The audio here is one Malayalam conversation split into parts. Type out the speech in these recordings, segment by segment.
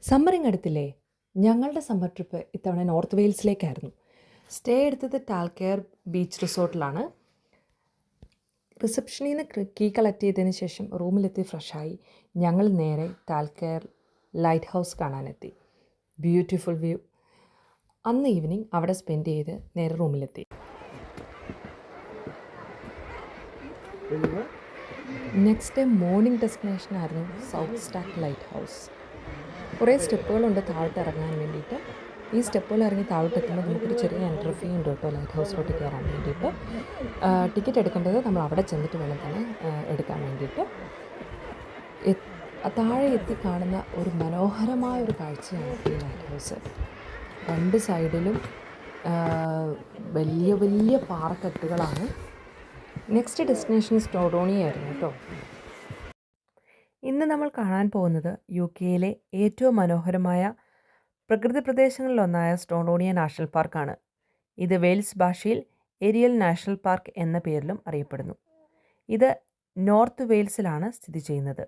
സമ്മറിങ് അടുത്തില്ലേ? ഞങ്ങളുടെ സമ്മർ ട്രിപ്പ് ഇത്തവണ നോർത്ത് വെയിൽസിലേക്കായിരുന്നു. സ്റ്റേ എടുത്തത് ടാൽക്കെയർ ബീച്ച് റിസോർട്ടിലാണ്. റിസപ്ഷനിൽ നിന്ന് കീ കളക്ട് ചെയ്തതിന് ശേഷം റൂമിലെത്തി ഫ്രഷായി ഞങ്ങൾ നേരെ ടാൽക്കെയർ ലൈറ്റ് ഹൗസ് കാണാനെത്തി. Beautiful view. അന്ന് ഈവനിങ് അവിടെ സ്പെൻഡ് ചെയ്ത് നേരെ റൂമിലെത്തി. നെക്സ്റ്റ് ഡേ മോർണിംഗ് ഡെസ്റ്റിനേഷനായിരുന്നു സൗത്ത് സ്റ്റാക്ക് ലൈറ്റ് ഹൗസ്. കുറേ സ്റ്റെപ്പുകളുണ്ട് താഴോട്ട് ഇറങ്ങാൻ വേണ്ടിയിട്ട്. ഈ സ്റ്റെപ്പുകൾ ഇറങ്ങി താഴോട്ട് എത്തുമ്പോൾ നമുക്കൊരു ചെറിയ എൻട്രി ഫീ ഉണ്ട് കേട്ടോ ലൈറ്റ് ഹൗസിലോട്ട് കയറാൻ വേണ്ടിയിട്ട്. ടിക്കറ്റ് എടുക്കേണ്ടത് നമ്മൾ അവിടെ ചെന്നിട്ട് വേണം തന്നെ എടുക്കാൻ വേണ്ടിയിട്ട്. താഴെ എത്തി കാണുന്ന ഒരു മനോഹരമായ ഒരു കാഴ്ചയാണ് ഈ ലൈറ്റ് ഹൗസ്. രണ്ട് സൈഡിലും വലിയ വലിയ പാറക്കെട്ടുകളാണ്. നെക്സ്റ്റ് ഡെസ്റ്റിനേഷൻ സ്റ്റോഡോണിയായിരുന്നു കേട്ടോ. ഇന്ന് നമ്മൾ കാണാൻ പോകുന്നത് UK-യിലെ ഏറ്റവും മനോഹരമായ പ്രകൃതി പ്രദേശങ്ങളിലൊന്നായ സ്റ്റോഡോണിയ നാഷണൽ പാർക്കാണ്. ഇത് വെയിൽസ് ഭാഷയിൽ ഏരിയൽ നാഷണൽ പാർക്ക് എന്ന പേരിലും അറിയപ്പെടുന്നു. ഇത് നോർത്ത് വെയിൽസിലാണ് സ്ഥിതി ചെയ്യുന്നത്.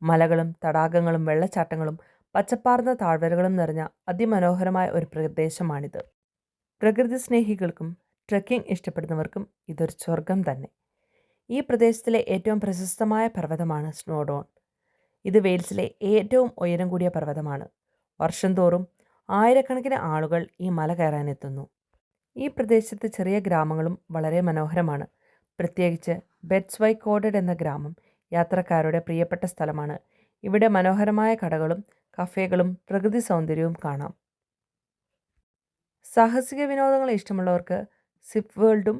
മലകളും തടാകങ്ങളും വെള്ളച്ചാട്ടങ്ങളും പച്ചപ്പാർന്ന താഴ്വരകളും നിറഞ്ഞ അതിമനോഹരമായ ഒരു പ്രദേശമാണിത്. പ്രകൃതി സ്നേഹികൾക്കും ട്രെക്കിംഗ് ഇഷ്ടപ്പെടുന്നവർക്കും ഇതൊരു സ്വർഗം തന്നെ. ഈ പ്രദേശത്തിലെ ഏറ്റവും പ്രശസ്തമായ പർവ്വതമാണ് സ്നോഡോൺ. ഇത് വെയിൽസിലെ ഏറ്റവും ഉയരം കൂടിയ പർവ്വതമാണ്. വർഷം തോറും ആയിരക്കണക്കിന് ആളുകൾ ഈ മല കയറാനെത്തുന്നു. ഈ പ്രദേശത്ത് ചെറിയ ഗ്രാമങ്ങളും വളരെ മനോഹരമാണ്. പ്രത്യേകിച്ച് ബെറ്റ്സ്വൈ കോഡഡ് എന്ന ഗ്രാമം യാത്രക്കാരുടെ പ്രിയപ്പെട്ട സ്ഥലമാണ്. ഇവിടെ മനോഹരമായ കടകളും കഫേകളും പ്രകൃതി സൗന്ദര്യവും കാണാം. സാഹസിക വിനോദങ്ങൾ ഇഷ്ടമുള്ളവർക്ക് സിപ്പ് വേൾഡും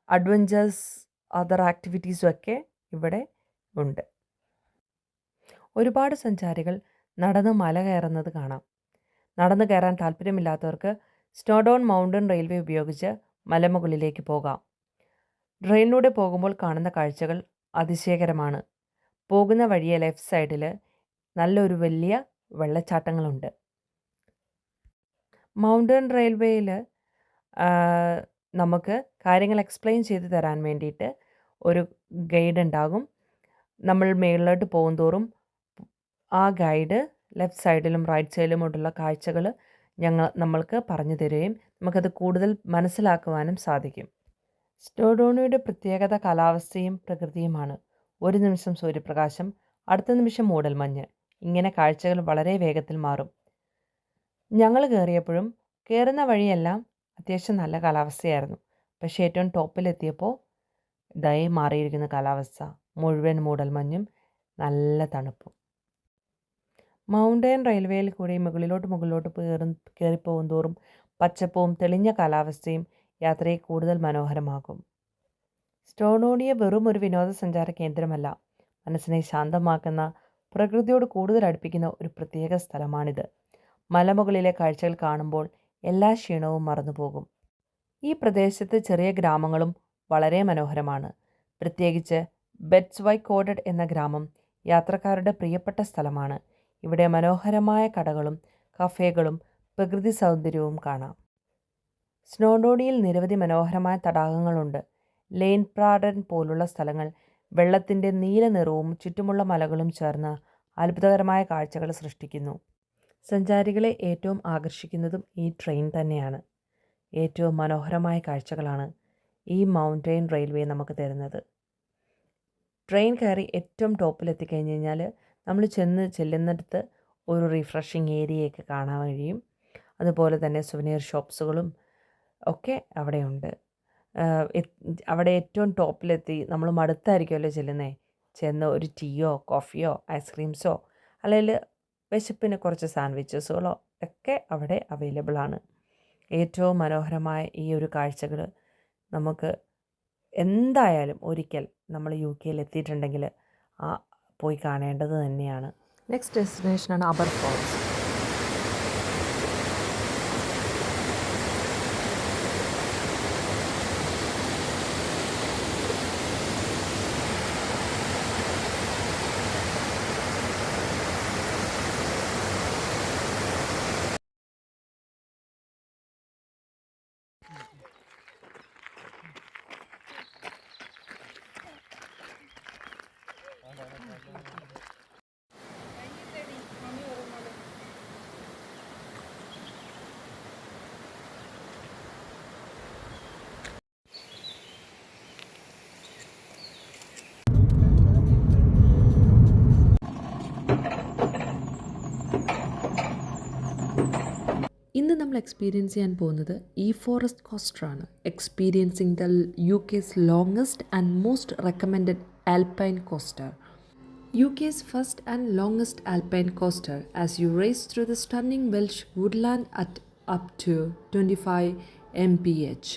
അഡ്വഞ്ചേഴ്സ് അതർ ആക്ടിവിറ്റീസും ഒക്കെ ഇവിടെ ഉണ്ട്. ഒരുപാട് സഞ്ചാരികൾ നടന്ന് മല കയറുന്നത് കാണാം. നടന്നു കയറാൻ താല്പര്യമില്ലാത്തവർക്ക് സ്നോഡോൺ മൗണ്ടൻ റെയിൽവേ ഉപയോഗിച്ച് മലമുകളിലേക്ക് പോകാം. ട്രെയിനിലൂടെ പോകുമ്പോൾ കാണുന്ന കാഴ്ചകൾ അതിശയകരമാണ്. പോകുന്ന വഴിയെ ലെഫ്റ്റ് സൈഡിൽ നല്ലൊരു വലിയ വെള്ളച്ചാട്ടങ്ങളുണ്ട്. മൗണ്ടൻ റെയിൽവേയിൽ നമുക്ക് കാര്യങ്ങൾ എക്സ്പ്ലെയിൻ ചെയ്ത് തരാൻ വേണ്ടിയിട്ട് ഒരു ഗൈഡ് ഉണ്ടാകും. നമ്മൾ മേളിലോട്ട് പോകും തോറും ആ ഗൈഡ് ലെഫ്റ്റ് സൈഡിലും റൈറ്റ് സൈഡിലുമുള്ള കാഴ്ചകൾ നമ്മൾക്ക് പറഞ്ഞു തരുകയും നമുക്കത് കൂടുതൽ മനസ്സിലാക്കുവാനും സാധിക്കും. സ്റ്റോഡോണിയുടെ പ്രത്യേകത കാലാവസ്ഥയും പ്രകൃതിയുമാണ്. ഒരു നിമിഷം സൂര്യപ്രകാശം, അടുത്ത നിമിഷം മൂടൽമഞ്ഞ്. ഇങ്ങനെ കാഴ്ചകൾ വളരെ വേഗത്തിൽ മാറും. ഞങ്ങൾ കയറിയപ്പോഴും കയറുന്ന വഴിയെല്ലാം അത്യാവശ്യം നല്ല കാലാവസ്ഥയായിരുന്നു. പക്ഷേ ഏറ്റവും ടോപ്പിലെത്തിയപ്പോൾ ഇതായി മാറിയിരിക്കുന്ന കാലാവസ്ഥ. മുഴുവൻ മൂടൽമഞ്ഞും നല്ല തണുപ്പും. മൗണ്ടൻ റെയിൽവേയിൽ കൂടി മുകളിലോട്ട് കയറിപ്പോകും തോറും പച്ചപ്പും തെളിഞ്ഞ കാലാവസ്ഥയും യാത്രയെ കൂടുതൽ മനോഹരമാക്കും. സ്റ്റോഡോണിയ വെറും ഒരു വിനോദസഞ്ചാര കേന്ദ്രമല്ല, മനസ്സിനെ ശാന്തമാക്കുന്ന, പ്രകൃതിയോട് കൂടുതൽ അടുപ്പിക്കുന്ന ഒരു പ്രത്യേക സ്ഥലമാണിത്. മലമുകളിലെ കാഴ്ചകൾ കാണുമ്പോൾ എല്ലാ ക്ഷീണവും മറന്നുപോകും. ഈ പ്രദേശത്ത് ചെറിയ ഗ്രാമങ്ങളും വളരെ മനോഹരമാണ്. പ്രത്യേകിച്ച് ബെറ്റ്സ്വൈ കോഡഡ് എന്ന ഗ്രാമം യാത്രക്കാരുടെ പ്രിയപ്പെട്ട സ്ഥലമാണ്. ഇവിടെ മനോഹരമായ കടകളും കഫേകളും പ്രകൃതി സൗന്ദര്യവും കാണാം. സ്നോഡോണിയിൽ നിരവധി മനോഹരമായ തടാകങ്ങളുണ്ട്. ലെയിൻ പ്രാഡൻ പോലുള്ള സ്ഥലങ്ങൾ വെള്ളത്തിൻ്റെ നീല നിറവും ചുറ്റുമുള്ള മലകളും ചേർന്ന് അത്ഭുതകരമായ കാഴ്ചകൾ സൃഷ്ടിക്കുന്നു. സഞ്ചാരികളെ ഏറ്റവും ആകർഷിക്കുന്നതും ഈ ട്രെയിൻ തന്നെയാണ്. ഏറ്റവും മനോഹരമായ കാഴ്ചകളാണ് ഈ മൗണ്ടൻ റെയിൽവേ നമുക്ക് തരുന്നത്. ട്രെയിൻ കയറി ഏറ്റവും ടോപ്പിലെത്തിക്കഴിഞ്ഞ് കഴിഞ്ഞാൽ നമ്മൾ ചെല്ലുന്നിടത്ത് ഒരു റിഫ്രഷിങ് ഏരിയയൊക്കെ കാണാൻ കഴിയും. അതുപോലെ തന്നെ സുവനീർ ഷോപ്സുകളും ഒക്കെ അവിടെയുണ്ട്. അവിടെ ഏറ്റവും ടോപ്പിലെത്തി നമ്മൾ മടുത്തായിരിക്കുമല്ലോ ചെന്ന് ഒരു ടീയോ കോഫിയോ ഐസ്ക്രീംസോ അല്ലെങ്കിൽ വിശപ്പിന് കുറച്ച് സാൻഡ്വിച്ചസുകളോ ഒക്കെ അവിടെ അവൈലബിൾ ആണ്. ഏറ്റവും മനോഹരമായ ഈ ഒരു കാഴ്ചകൾ നമുക്ക് എന്തായാലും ഒരിക്കൽ നമ്മൾ UK-യിൽ എത്തിയിട്ടുണ്ടെങ്കിൽ പോയി കാണേണ്ടത് തന്നെയാണ്. നെക്സ്റ്റ് ഡെസ്റ്റിനേഷനാണ് അബർ ഫോൾസ്. നമ്മൾ എക്സ്പീരിയൻസ് ചെയ്യാൻ പോകുന്നത് ഈ ഫോറസ്റ്റ് കോസ്റ്ററാണ്. Experiencing the UK's longest and most recommended alpine coaster. UK's first and longest alpine coaster as you race through the stunning Welsh woodland at up to 25 mph.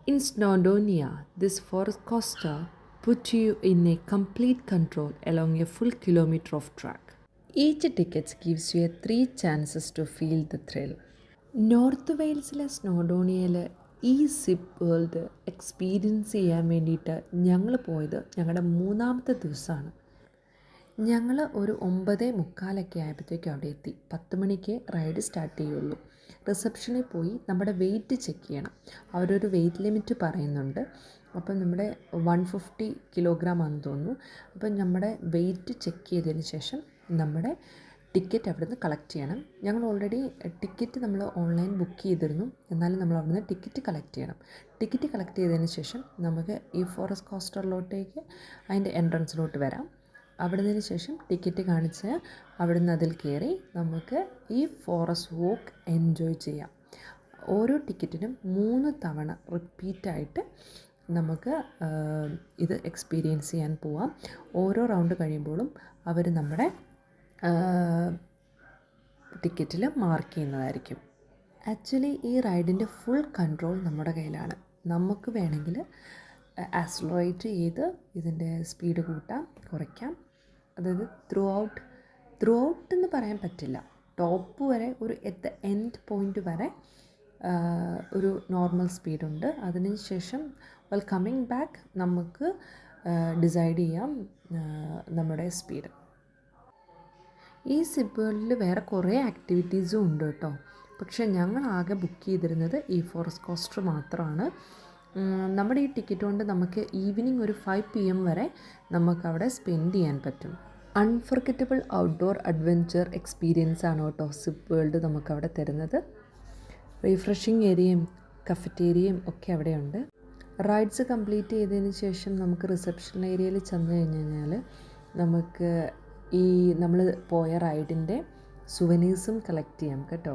In Snowdonia, this forest coaster puts you in a complete control along a full kilometer of track. Each ticket gives you 3 chances to feel the thrill. North വെയിൽസിലെ സ്നോഡോണിയയിൽ ഈ സിപ്പ് വേൾഡ് എക്സ്പീരിയൻസ് ചെയ്യാൻ വേണ്ടിയിട്ട് ഞങ്ങൾ പോയത് ഞങ്ങളുടെ 3ാമത്തെ ദിവസമാണ്. ഞങ്ങൾ ഒരു 9:45 ആയപ്പോഴത്തേക്കും അവിടെ എത്തി. 10 മണിക്ക് റൈഡ് സ്റ്റാർട്ട് ചെയ്യുള്ളൂ. റിസപ്ഷനിൽ പോയി നമ്മുടെ വെയിറ്റ് ചെക്ക് ചെയ്യണം. അവരൊരു വെയിറ്റ് ലിമിറ്റ് പറയുന്നുണ്ട്. അപ്പം നമ്മുടെ 150 കിലോഗ്രാം ആണെന്ന് തോന്നുന്നു. അപ്പം നമ്മുടെ വെയിറ്റ് ചെക്ക് ചെയ്തതിന് ശേഷം നമ്മുടെ ടിക്കറ്റ് അവിടുന്ന് കളക്ട് ചെയ്യണം. ഞങ്ങൾ ഓൾറെഡി ടിക്കറ്റ് നമ്മൾ ഓൺലൈൻ ബുക്ക് ചെയ്തിരുന്നു. എന്നാലും നമ്മൾ അവിടുന്ന് ടിക്കറ്റ് കളക്ട് ചെയ്യണം. ടിക്കറ്റ് കളക്ട് ചെയ്തതിന് ശേഷം നമുക്ക് ഈ ഫോറസ്റ്റ് കോസ്റ്ററിലോട്ടേക്ക് അതിൻ്റെ എൻട്രൻസിലോട്ട് വരാം. അവിടുന്ന് ശേഷം ടിക്കറ്റ് കാണിച്ച് അവിടുന്ന് അതിൽ കയറി നമുക്ക് ഈ ഫോറസ്റ്റ് വോക്ക് എൻജോയ് ചെയ്യാം. ഓരോ ടിക്കറ്റിനും 3 തവണ റിപ്പീറ്റായിട്ട് നമുക്ക് ഇത് എക്സ്പീരിയൻസ് ചെയ്യാൻ പോവാം. ഓരോ റൗണ്ട് കഴിയുമ്പോഴും അവർ നമ്മുടെ ടിക്കറ്റിൽ മാർക്ക് ചെയ്യുന്നതായിരിക്കും. ആക്ച്വലി ഈ റൈഡിൻ്റെ ഫുൾ കൺട്രോൾ നമ്മുടെ കയ്യിലാണ്. നമുക്ക് വേണമെങ്കിൽ ആക്സിലറേറ്റ് ചെയ്ത് ഇതിൻ്റെ സ്പീഡ് കൂട്ടാം, കുറയ്ക്കാം. അതായത് ത്രൂ ഔട്ട് എന്ന് പറയാൻ പറ്റില്ല. ടോപ്പ് വരെ ഒരു അറ്റ് ദ എൻഡ് പോയിൻ്റ് വരെ ഒരു നോർമൽ സ്പീഡുണ്ട്. അതിന് ശേഷം കമ്മിങ് ബാക്ക് നമുക്ക് ഡിസൈഡ് ചെയ്യാം നമ്മുടെ സ്പീഡ്. ഈ സിപ്പ് വേൾഡിൽ വേറെ കുറേ ആക്ടിവിറ്റീസും ഉണ്ട് കേട്ടോ. പക്ഷേ ഞങ്ങൾ ആകെ ബുക്ക് ചെയ്തിരുന്നത് ഈ ഫോറസ്റ്റ് കോസ്റ്റർ മാത്രമാണ്. നമ്മുടെ ഈ ടിക്കറ്റ് കൊണ്ട് നമുക്ക് ഈവനിങ് ഒരു 5 PM വരെ നമുക്കവിടെ സ്പെൻഡ് ചെയ്യാൻ പറ്റും. അൺഫർഗറ്റബിൾ ഔട്ട്ഡോർ അഡ്വെഞ്ചർ എക്സ്പീരിയൻസ് ആണ് കേട്ടോ സിപ്പ് വേൾഡ് നമുക്കവിടെ തരുന്നത്. റീഫ്രഷിങ് ഏരിയയും കഫറ്റേരിയയും ഒക്കെ അവിടെയുണ്ട്. റൈഡ്സ് കംപ്ലീറ്റ് ചെയ്തതിന് ശേഷം നമുക്ക് റിസപ്ഷൻ ഏരിയയിൽ ചെന്ന് കഴിഞ്ഞാൽ നമുക്ക് ഈ നമ്മൾ പോയ റൈഡിൻ്റെ സുവനീഴ്സും കളക്ട് ചെയ്യാം കേട്ടോ.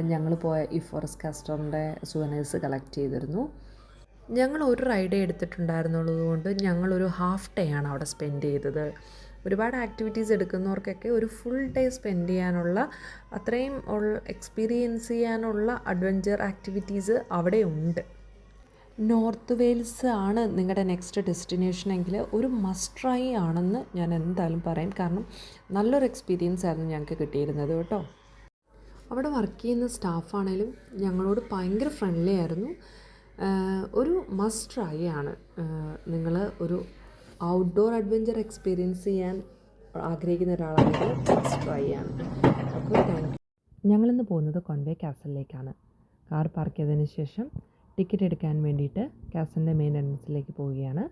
ഞങ്ങൾ പോയ ഈ ഫോറസ്റ്റ് കാസ്റ്ററിൻ്റെ സുവനീഴ്സ് കളക്ട് ചെയ്തിരുന്നു. ഞങ്ങൾ ഒരു റൈഡേ എടുത്തിട്ടുണ്ടായിരുന്നുള്ളത് കൊണ്ട് ഞങ്ങളൊരു ഹാഫ് ഡേ ആണ് അവിടെ സ്പെൻഡ് ചെയ്തത്. ഒരുപാട് ആക്ടിവിറ്റീസ് എടുക്കുന്നവർക്കൊക്കെ ഒരു ഫുൾ ഡേ സ്പെൻഡ് ചെയ്യാനുള്ള അത്രയും എക്സ്പീരിയൻസ് ചെയ്യാനുള്ള അഡ്വഞ്ചർ ആക്ടിവിറ്റീസ് അവിടെ ഉണ്ട്. നോർത്ത് വെയിൽസ് ആണ് നിങ്ങളുടെ നെക്സ്റ്റ് ഡെസ്റ്റിനേഷൻ എങ്കിൽ ഒരു മസ്റ്റ് ട്രൈ ആണെന്ന് ഞാൻ എന്തായാലും പറയും. കാരണം നല്ലൊരു എക്സ്പീരിയൻസ് ആയിരുന്നു ഞങ്ങൾക്ക് കിട്ടിയിരുന്നത് കേട്ടോ. അവിടെ വർക്ക് ചെയ്യുന്ന സ്റ്റാഫാണേലും ഞങ്ങളോട് ഭയങ്കര ഫ്രണ്ട്ലി ആയിരുന്നു. ഒരു മസ്റ്റ് ട്രൈ ആണ്. നിങ്ങൾ ഒരു ഔട്ട്ഡോർ അഡ്വഞ്ചർ എക്സ്പീരിയൻസ് ചെയ്യാൻ ആഗ്രഹിക്കുന്ന ഒരാളാണെങ്കിൽ മസ്റ്റ് ട്രൈ ആണ്. അപ്പോൾ താങ്ക് യു. ഞങ്ങളിന്ന് പോകുന്നത് കോൺവേ കാസലിലേക്കാണ്. കാർ പാർക്ക് ചെയ്തതിന് ശേഷം ടിക്കറ്റ് എടുക്കാൻ വേണ്ടിയിട്ട് കാസലിൻ്റെ മെയിൻ എൻട്രൻസിലേക്ക് പോവുകയാണ്.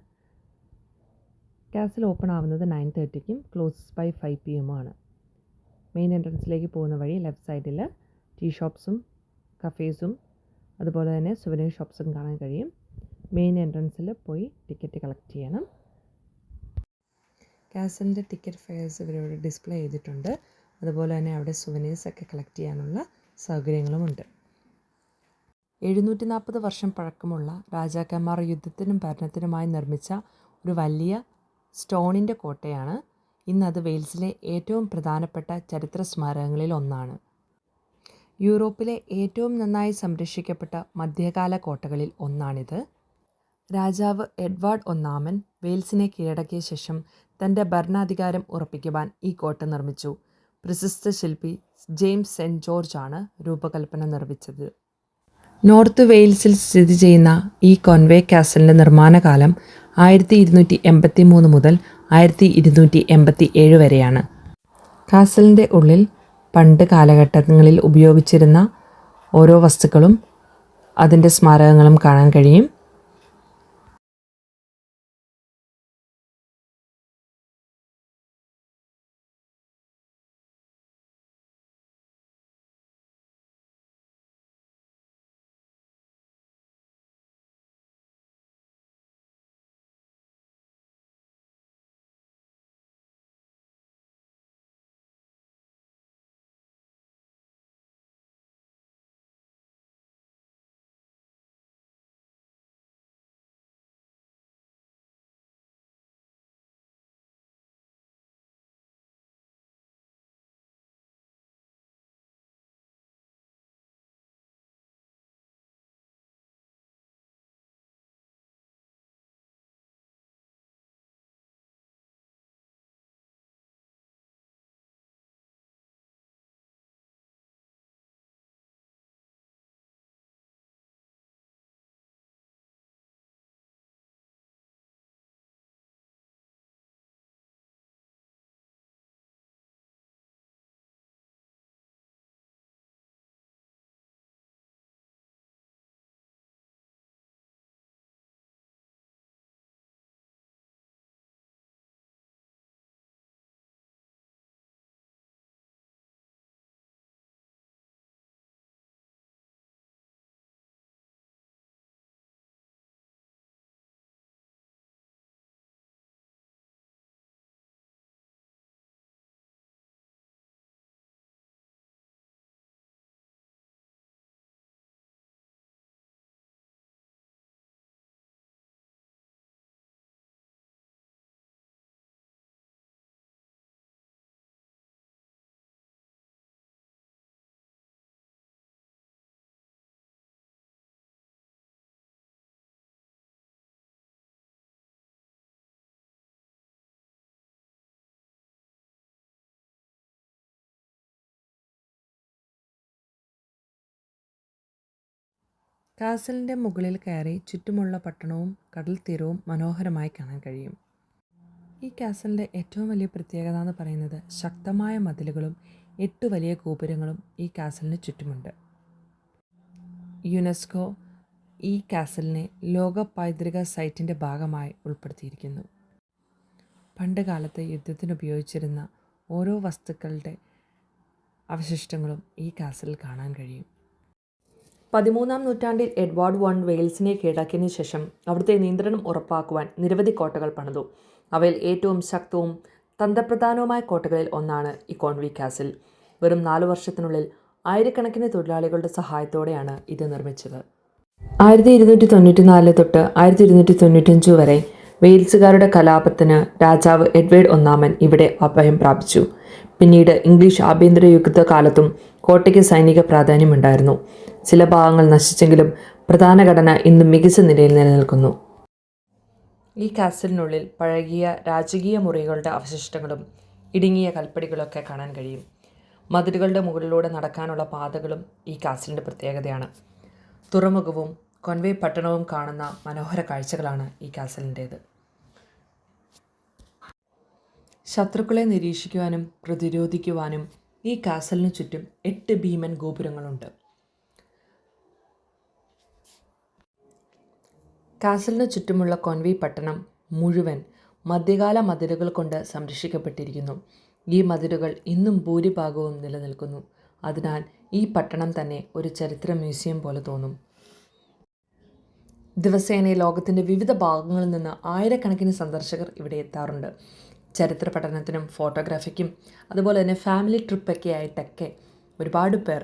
കാസൽ ഓപ്പൺ ആവുന്നത് 9:30 ക്ലോസസ് ബൈ 5 PM ആണ്. മെയിൻ എൻട്രൻസിലേക്ക് പോകുന്ന വഴി ലെഫ്റ്റ് സൈഡിൽ ടീ ഷോപ്സും കഫേസും അതുപോലെ തന്നെ സുവനീർ ഷോപ്സും കാണാൻ കഴിയും. മെയിൻ എൻട്രൻസിൽ പോയി ടിക്കറ്റ് കളക്ട് ചെയ്യണം. കാസലിൻ്റെ ടിക്കറ്റ് ഫെയർസ് ഇവരോട് ഡിസ്പ്ലേ ചെയ്തിട്ടുണ്ട്. അതുപോലെ തന്നെ അവിടെ സുവനീർസൊക്കെ കളക്ട് ചെയ്യാനുള്ള സൗകര്യങ്ങളുമുണ്ട്. 740 വർഷം പഴക്കമുള്ള രാജാക്കന്മാർ യുദ്ധത്തിനും ഭരണത്തിനുമായി നിർമ്മിച്ച ഒരു വലിയ സ്റ്റോണിൻ്റെ കോട്ടയാണ്. ഇന്നത് വെയിൽസിലെ ഏറ്റവും പ്രധാനപ്പെട്ട ചരിത്ര സ്മാരകങ്ങളിൽ ഒന്നാണ്. യൂറോപ്പിലെ ഏറ്റവും നന്നായി സംരക്ഷിക്കപ്പെട്ട മധ്യകാല കോട്ടകളിൽ ഒന്നാണിത്. രാജാവ് എഡ്വാർഡ് 1 വെയിൽസിനെ കീഴടക്കിയ ശേഷം തൻ്റെ ഭരണാധികാരം ഉറപ്പിക്കുവാൻ ഈ കോട്ട നിർമ്മിച്ചു. പ്രശസ്ത ശില്പി ജെയിംസ് സെൻറ്റ് ജോർജ് ആണ് രൂപകൽപ്പന നിർമ്മിച്ചത്. നോർത്ത് വെയിൽസിൽ സ്ഥിതി ചെയ്യുന്ന ഈ കോൺവേ കാസലിൻ്റെ നിർമ്മാണകാലം 1283 മുതൽ 1287 വരെയാണ്. കാസലിൻ്റെ ഉള്ളിൽ പണ്ട് കാലഘട്ടങ്ങളിൽ ഉപയോഗിച്ചിരുന്ന ഓരോ വസ്തുക്കളും അതിൻ്റെ സ്മാരകങ്ങളും കാണാൻ കഴിയും. കാസലിൻ്റെ മുകളിൽ കയറി ചുറ്റുമുള്ള പട്ടണവും കടൽ തീരവും മനോഹരമായി കാണാൻ കഴിയും. ഈ കാസലിൻ്റെ ഏറ്റവും വലിയ പ്രത്യേകത എന്ന് പറയുന്നത് ശക്തമായ മതിലുകളും 8 വലിയ ഗോപുരങ്ങളും ഈ കാസലിന് ചുറ്റുമുണ്ട്. യുനെസ്കോ ഈ കാസലിനെ ലോക പൈതൃക സൈറ്റിൻ്റെ ഭാഗമായി ഉൾപ്പെടുത്തിയിരിക്കുന്നു. പണ്ട് കാലത്ത് യുദ്ധത്തിന് ഉപയോഗിച്ചിരുന്ന ഓരോ വസ്തുക്കളുടെ അവശിഷ്ടങ്ങളും ഈ കാസലിൽ കാണാൻ കഴിയും. 13-ാം നൂറ്റാണ്ടിൽ എഡ്വാർഡ് I വെയിൽസിനെ കീഴടക്കിയതിനു ശേഷം അവിടുത്തെ നിയന്ത്രണം ഉറപ്പാക്കുവാൻ നിരവധി കോട്ടകൾ പണിതു. അവയിൽ ഏറ്റവും ശക്തവും തന്ത്രപ്രധാനവുമായ കോട്ടകളിൽ ഒന്നാണ് ഈ കോൺവേ കാസിൽ. വെറും 4 വർഷത്തിനുള്ളിൽ ആയിരക്കണക്കിന് തൊഴിലാളികളുടെ സഹായത്തോടെയാണ് ഇത് നിർമ്മിച്ചത്. 1294 തൊട്ട് 1295 വരെ വെയിൽസുകാരുടെ കലാപത്തിന് രാജാവ് എഡ്വേർഡ് I ഇവിടെ അഭയം പ്രാപിച്ചു. പിന്നീട് ഇംഗ്ലീഷ് ആഭ്യന്തര യുദ്ധകാലത്തും കോട്ടയ്ക്ക് സൈനിക പ്രാധാന്യമുണ്ടായിരുന്നു. ചില ഭാഗങ്ങൾ നശിച്ചെങ്കിലും പ്രധാന ഘടന ഇന്നും മികച്ച നിലയിൽ നിലനിൽക്കുന്നു. ഈ കാസലിനുള്ളിൽ പഴകിയ രാജകീയ മുറികളുടെ അവശിഷ്ടങ്ങളും ഇടുങ്ങിയ കൽപ്പടികളൊക്കെ കാണാൻ കഴിയും. മതിലുകളുടെ മുകളിലൂടെ നടക്കാനുള്ള പാതകളും ഈ കാസലിൻ്റെ പ്രത്യേകതയാണ്. തുറമുഖവും കോൺവേ പട്ടണവും കാണുന്ന മനോഹര കാഴ്ചകളാണ് ഈ കാസലിൻ്റേത്. ശത്രുക്കളെ നിരീക്ഷിക്കുവാനും പ്രതിരോധിക്കുവാനും ഈ കാസലിന് ചുറ്റും 8 ഭീമൻ ഗോപുരങ്ങളുണ്ട്. കാസലിന് ചുറ്റുമുള്ള കോൺവേ പട്ടണം മുഴുവൻ മധ്യകാല മതിലുകൾ കൊണ്ട് സംരക്ഷിക്കപ്പെട്ടിരിക്കുന്നു. ഈ മതിലുകൾ ഇന്നും ഭൂരിഭാഗവും നിലനിൽക്കുന്നു. അതിനാൽ ഈ പട്ടണം തന്നെ ഒരു ചരിത്ര മ്യൂസിയം പോലെ തോന്നും. ദിവസേന ലോകത്തിൻ്റെ വിവിധ ഭാഗങ്ങളിൽ നിന്ന് ആയിരക്കണക്കിന് സന്ദർശകർ ഇവിടെ എത്താറുണ്ട്. ചരിത്ര പഠനത്തിനും ഫോട്ടോഗ്രാഫിക്കും അതുപോലെ തന്നെ ഫാമിലി ട്രിപ്പൊക്കെ ആയിട്ടൊക്കെ ഒരുപാട് പേർ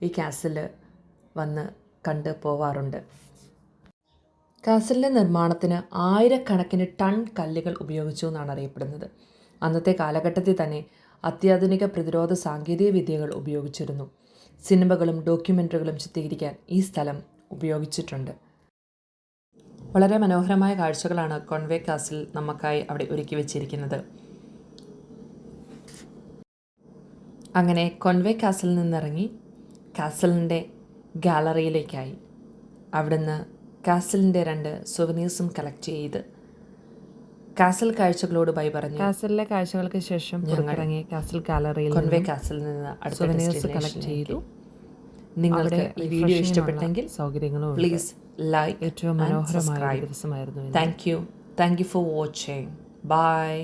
ഈ കാസലിൽ വന്ന് കണ്ട് പോവാറുണ്ട്. കാസലിൻ്റെ നിർമ്മാണത്തിന് ആയിരക്കണക്കിന് ടൺ കല്ലുകൾ ഉപയോഗിച്ചു എന്നാണ് അറിയപ്പെടുന്നത്. അന്നത്തെ കാലഘട്ടത്തിൽ തന്നെ അത്യാധുനിക പ്രതിരോധ സാങ്കേതിക വിദ്യകൾ ഉപയോഗിച്ചിരുന്നു. സിനിമകളും ഡോക്യുമെൻ്ററികളും ചിത്രീകരിക്കാൻ ഈ സ്ഥലം ഉപയോഗിച്ചിട്ടുണ്ട്. വളരെ മനോഹരമായ കാഴ്ചകളാണ് കോൺവേ കാസിൽ നമുക്കായി അവിടെ ഒരുക്കി വെച്ചിരിക്കുന്നത്. അങ്ങനെ കോൺവേ കാസിലിൽ നിന്നിറങ്ങി കാസലിൻ്റെ ഗാലറിയിലേക്കായി. അവിടുന്ന് കാസലിൻ്റെ 2 സുവനീഴ്സും കളക്ട് ചെയ്ത് കാസൽ കാഴ്ചകളോട് ബൈ പറഞ്ഞു. കാസലിലെ കാഴ്ചകൾക്ക് ശേഷം ഇറങ്ങി കാസൽ ഗാലറിയിൽ കോൺവേ കാസിൽ നിന്ന് സുവനീഴ്സ് കളക്ട് ചെയ്തു. നിങ്ങൾക്ക് ഈ വീഡിയോ ഇഷ്ടപ്പെട്ടെങ്കിൽ സൗകര്യങ്ങളും പ്ലീസ് ലൈക്ക് ഏറ്റവും മനോഹരമായ ദിവസമായിരുന്നു. Thank you for watching. Bye.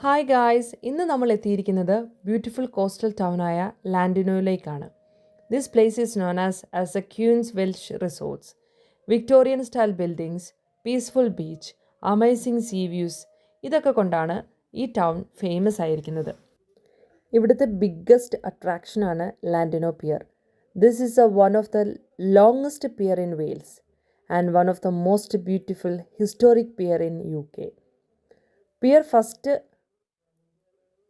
Hi guys, ഇന്ന് നമ്മൾ എത്തിയിരിക്കുന്നത് ബ്യൂട്ടിഫുൾ കോസ്റ്റൽ ടൗണായ ലാൻഡിനോയിലേക്കാണ്. This place is known as a queen's Welsh resorts. Victorian style buildings, peaceful beach, amazing sea views, ഇതൊക്കെ കൊണ്ടാണ് ഈ ടൗൺ ഫേമസ് ആയിരിക്കുന്നത്. ഇവിടുത്തെ ബിഗ്ഗസ്റ്റ് അട്രാക്ഷനാണ് Llandudno pier. This is one of the longest pier in Wales and one of the most beautiful historic pier in UK. Pier first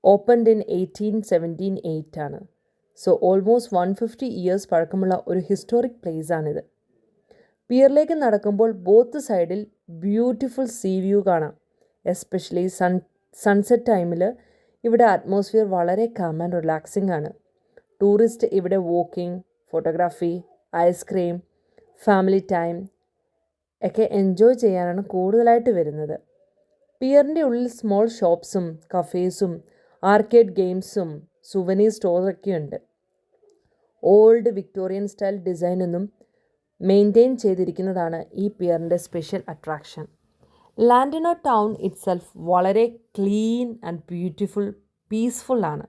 opened in 1878 ആണ്. സോ ഓൾമോസ്റ്റ് 150 ഇയേഴ്സ് പഴക്കമുള്ള ഒരു ഹിസ്റ്റോറിക് പ്ലേസ് ആണിത്. പിയറിലേക്ക് നടക്കുമ്പോൾ ബോത്ത് സൈഡിൽ ബ്യൂട്ടിഫുൾ സീ വ്യൂ കാണാം. എസ്പെഷ്യലി സൺസെറ്റ് ടൈമിൽ ഇവിടെ അറ്റ്മോസ്ഫിയർ വളരെ കാം ആൻഡ് റിലാക്സിംഗ് ആണ്. ടൂറിസ്റ്റ് ഇവിടെ walking, photography, ice cream, family time ഒക്കെ എൻജോയ് ചെയ്യാനാണ് കൂടുതലായിട്ട് വരുന്നത്. പിയറിൻ്റെ ഉള്ളിൽ സ്മോൾ ഷോപ്സും കഫേസും ആർക്കേഡ് ഗെയിംസും സുവനീർ സ്റ്റോറൊക്കെ ഉണ്ട്. ഓൾഡ് വിക്ടോറിയൻ സ്റ്റൈൽ ഡിസൈനൊന്നും മെയിൻറ്റെയിൻ ചെയ്തിരിക്കുന്നതാണ് ഈ പിയറിൻ്റെ സ്പെഷ്യൽ അട്രാക്ഷൻ. ലാൻഡിനോ ടൗൺ ഇറ്റ്സെൽഫ് വളരെ ക്ലീൻ ആൻഡ് ബ്യൂട്ടിഫുൾ, പീസ്ഫുൾ ആണ്.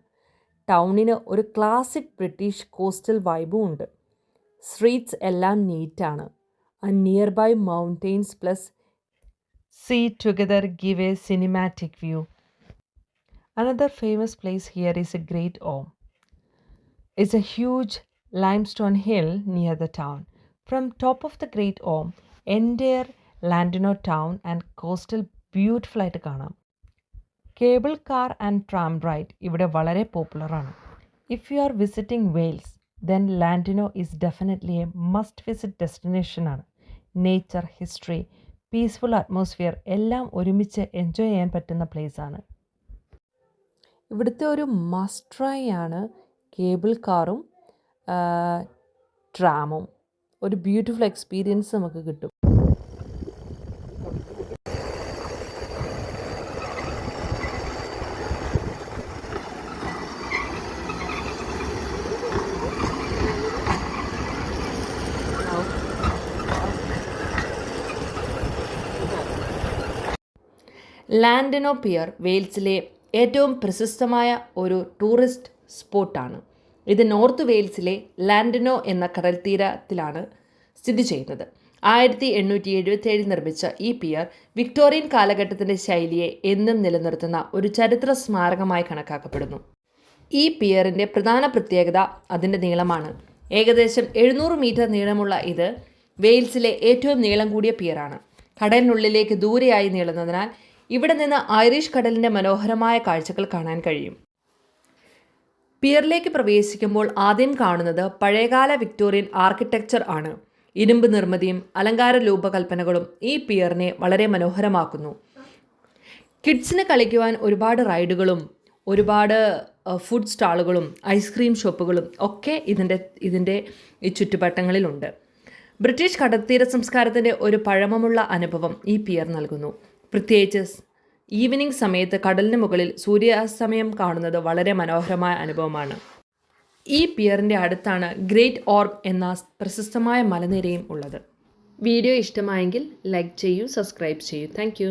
ടൗണിന് ഒരു ക്ലാസിക് ബ്രിട്ടീഷ് കോസ്റ്റൽ വൈബും ഉണ്ട്. സ്ട്രീറ്റ്സ് എല്ലാം നീറ്റാണ്. And near by mountains plus sea together give a cinematic view. Another famous place here is a Great Orme. It's a huge limestone hill near the town. From top of the Great Orme, entire Llandudno town and coastal beautiful ആയിട്ട് കാണാം. Cable car and tram ride ഇവിടെ വളരെ പോപ്പുലറാണ്. If you are visiting Wales then Llandudno is definitely a must visit ഡെസ്റ്റിനേഷനാണ്. നേച്ചർ, ഹിസ്റ്ററി, പീസ്ഫുൾ അറ്റ്മോസ്ഫിയർ എല്ലാം ഒരുമിച്ച് എൻജോയ് ചെയ്യാൻ പറ്റുന്ന പ്ലേസാണ്. ഇവിടുത്തെ ഒരു മസ്റ്റ് ട്രൈ ആണ് കേബിൾ കാറും ട്രാമും. ഒരു ബ്യൂട്ടിഫുൾ എക്സ്പീരിയൻസ് നമുക്ക് കിട്ടും. ലാൻഡിനോ പിയർ വെയിൽസിലെ ഏറ്റവും പ്രശസ്തമായ ഒരു ടൂറിസ്റ്റ് സ്പോട്ടാണ്. ഇത് നോർത്ത് വെയിൽസിലെ ലാൻഡിനോ എന്ന കടൽത്തീരത്തിലാണ് സ്ഥിതി ചെയ്യുന്നത്. 1877 നിർമ്മിച്ച ഈ പിയർ വിക്ടോറിയൻ കാലഘട്ടത്തിൻ്റെ ശൈലിയെ എന്നും നിലനിർത്തുന്ന ഒരു ചരിത്ര സ്മാരകമായി കണക്കാക്കപ്പെടുന്നു. ഈ പിയറിൻ്റെ പ്രധാന പ്രത്യേകത അതിൻ്റെ നീളമാണ്. ഏകദേശം 700 മീറ്റർ നീളമുള്ള ഇത് വെയിൽസിലെ ഏറ്റവും നീളം കൂടിയ പിയറാണ്. കടലിനുള്ളിലേക്ക് ദൂരെയായി നീളുന്നതിനാൽ ഇവിടെ നിന്ന് ഐറിഷ് കടലിൻ്റെ മനോഹരമായ കാഴ്ചകൾ കാണാൻ കഴിയും. പിയറിലേക്ക് പ്രവേശിക്കുമ്പോൾ ആദ്യം കാണുന്നത് പഴയകാല വിക്ടോറിയൻ ആർക്കിടെക്ചർ ആണ്. ഇരുമ്പ് നിർമ്മിതിയും അലങ്കാര രൂപകൽപ്പനകളും ഈ പിയറിനെ വളരെ മനോഹരമാക്കുന്നു. കിഡ്സിന് കളിക്കുവാൻ ഒരുപാട് റൈഡുകളും ഒരുപാട് ഫുഡ് സ്റ്റാളുകളും ഐസ്ക്രീം ഷോപ്പുകളും ഒക്കെ ഇതിൻ്റെ ഈ ചുറ്റുവട്ടങ്ങളിലുണ്ട്. ബ്രിട്ടീഷ് കടൽത്തീര സംസ്കാരത്തിൻ്റെ ഒരു പഴമമുള്ള അനുഭവം ഈ പിയർ നൽകുന്നു. പ്രത്യേകിച്ച് ഈവനിംഗ് സമയത്ത് കടലിന് മുകളിൽ സൂര്യാസ്തമയം കാണുന്നത് വളരെ മനോഹരമായ അനുഭവമാണ്. ഈ പിയറിൻ്റെ അടുത്താണ് ഗ്രേറ്റ് ഓർം എന്ന പ്രശസ്തമായ മലനിരയും ഉള്ളത്. വീഡിയോ ഇഷ്ടമായെങ്കിൽ ലൈക്ക് ചെയ്യൂ, സബ്സ്ക്രൈബ് ചെയ്യൂ. താങ്ക്